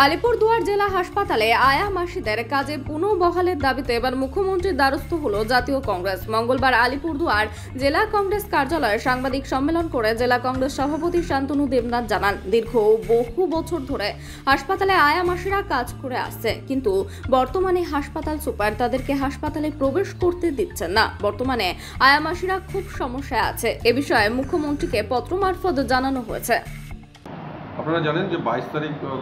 আলিপুরদুয়ার জেলা হাসপাতালে আয়া মাসিদের কাজে পুনঃবহালের দাবিতে এবার মুখ্যমন্ত্রীর দ্বারস্থ হলো জাতীয় কংগ্রেস। মঙ্গলবার আলিপুরদুয়ার জেলা কংগ্রেস কার্যালয়ে সাংবাদিক সম্মেলন করে জেলা কংগ্রেস সভাপতি শান্তনু দেবনাথ জানান, বহু বছর ধরে হাসপাতালে আয়া মাসিরা কাজ করে আসছে, কিন্তু বর্তমানে হাসপাতাল সুপার তাদেরকে হাসপাতালে প্রবেশ করতে দিচ্ছেন না। বর্তমানে আয়া মাসিরা খুব সমস্যায় আছে। এ বিষয়ে মুখ্যমন্ত্রীকে পত্র মারফত জানানো হয়েছে। আপনারা জানেন যে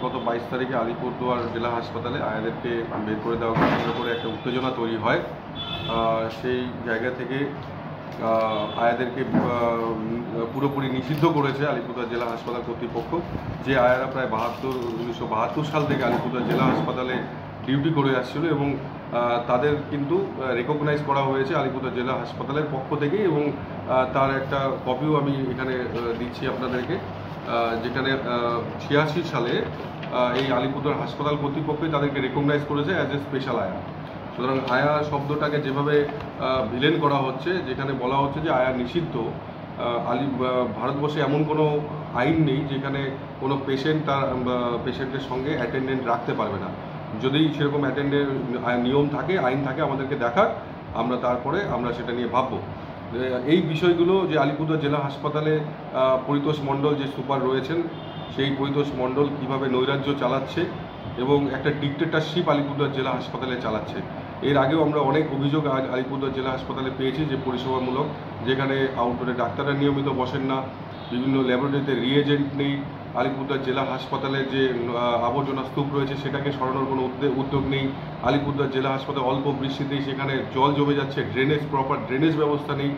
গত 22 তারিখে আলিপুরদুয়ার জেলা হাসপাতালে আয়াদেরকে বের করে দেওয়াকে কেন্দ্র করে একটা উত্তেজনা তৈরি হয়। সেই জায়গা থেকে আয়াদেরকে পুরোপুরি নিষিদ্ধ করেছে আলিপুরদুয়ার জেলা হাসপাতাল কর্তৃপক্ষ। যে আয়ারা প্রায় 1972 সাল থেকে আলিপুরদুয়ার জেলা হাসপাতালে ডিউটি করে আসছিল এবং তাদের কিন্তু রেকগনাইজ করা হয়েছে আলিপুরদুয়ার জেলা হাসপাতালের পক্ষ থেকে, এবং তার একটা কপিও আমি এখানে দিচ্ছি আপনাদেরকে, যেখানে 86 সালে এই আলিপুরদুয়ার হাসপাতাল কর্তৃপক্ষই তাদেরকে রেকগনাইজ করেছে অ্যাজ এ স্পেশাল আয়া। সুতরাং আয়া শব্দটাকে যেভাবে ভিলেন করা হচ্ছে, যেখানে বলা হচ্ছে যে আয়া নিষিদ্ধ, ভারতবর্ষে এমন কোনো আইন নেই যেখানে কোনো পেশেন্ট তার পেশেন্টের সঙ্গে অ্যাটেন্ডেন্ট রাখতে পারবে না। যদি সেরকম অ্যাটেন্ডেন্ট নিয়ম থাকে, আইন থাকে, আমাদেরকে দেখাক, তারপরে আমরা সেটা নিয়ে ভাববো। এই বিষয়গুলো যে আলিপুরদুয়ার জেলা হাসপাতালে পরিতোষ মণ্ডল যে সুপার রয়েছেন, সেই পরিতোষ মণ্ডল কীভাবে নৈরাজ্য চালাচ্ছে এবং একটা ডিক্টেটরশিপ আলিপুরদুয়ার জেলা হাসপাতালে চালাচ্ছে। এর আগেও আমরা অনেক অভিযোগ আলিপুরদুয়ার জেলা হাসপাতালে পেয়েছি, যে পরিষেবামূলক, যেখানে আউটডোরে ডাক্তাররা নিয়মিত বসেন না, বিভিন্ন ল্যাবরেটরিতে রিএজেন্ট নেই, আলিপুরদুয়ার জেলা হাসপাতালের যে আবর্জনা স্তূপ রয়েছে সেটাকে সরানোর কোনো উদ্যোগ নেই। আলিপুরদুয়ার জেলা হাসপাতালে অল্প বৃষ্টিতেই সেখানে জল জমে যাচ্ছে, প্রপার ড্রেনেজ ব্যবস্থা নেই।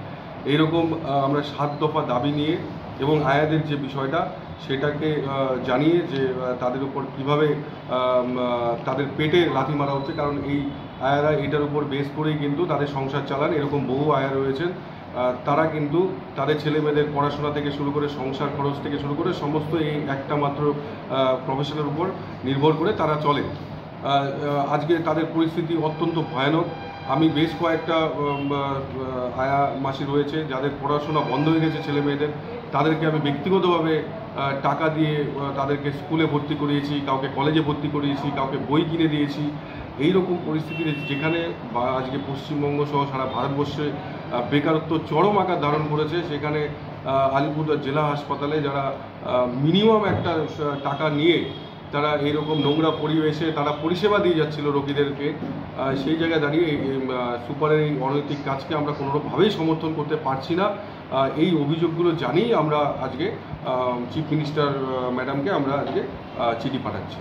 এইরকম আমরা 7 দফা দাবি নিয়ে এবং আয়াদের যে বিষয়টা সেটাকে জানিয়ে যে তাদের উপর কীভাবে তাদের পেটে লাথি মারা হচ্ছে, কারণ এই আয়ারা এটার উপর বেস করেই কিন্তু তাদের সংসার চালান। এরকম বহু আয়া রয়েছেন, তারা কিন্তু তাদের ছেলেমেয়েদের পড়াশোনা থেকে শুরু করে সংসার খরচ থেকে শুরু করে সমস্ত এই একটা মাত্র প্রফেশনের উপর নির্ভর করে তারা চলে। আজকে তাদের পরিস্থিতি অত্যন্ত ভয়ানক। আমি বেশ কয়েকটা আয়া মাসি রয়েছে যাদের পড়াশোনা বন্ধ হয়ে গেছে ছেলে মেয়েদের, তাদেরকে আমি ব্যক্তিগতভাবে টাকা দিয়ে তাদেরকে স্কুলে ভর্তি করিয়েছি, কাউকে কলেজে ভর্তি করিয়েছি, কাউকে বই কিনে দিয়েছি। এই রকম পরিস্থিতিতে যেখানে আজকে পশ্চিমবঙ্গ সহ সারা ভারতবর্ষে বেকারত্ব চরম আকার ধারণ করেছে, সেখানে আলিপুরদুয়ার জেলা হাসপাতালে যারা মিনিমাম একটা টাকা নিয়ে তারা এইরকম নোংরা পরিবেশে তারা পরিষেবা দিয়ে যাচ্ছিল রোগীদেরকে, সেই জায়গায় দাঁড়িয়ে সুপারের এই অনৈতিক কাজকে আমরা কোনোভাবেই সমর্থন করতে পারছি না। এই অভিযোগগুলো জানিয়েই আমরা আজকে চিফ মিনিস্টার ম্যাডামকে আমরা আজকে চিঠি পাঠাচ্ছি।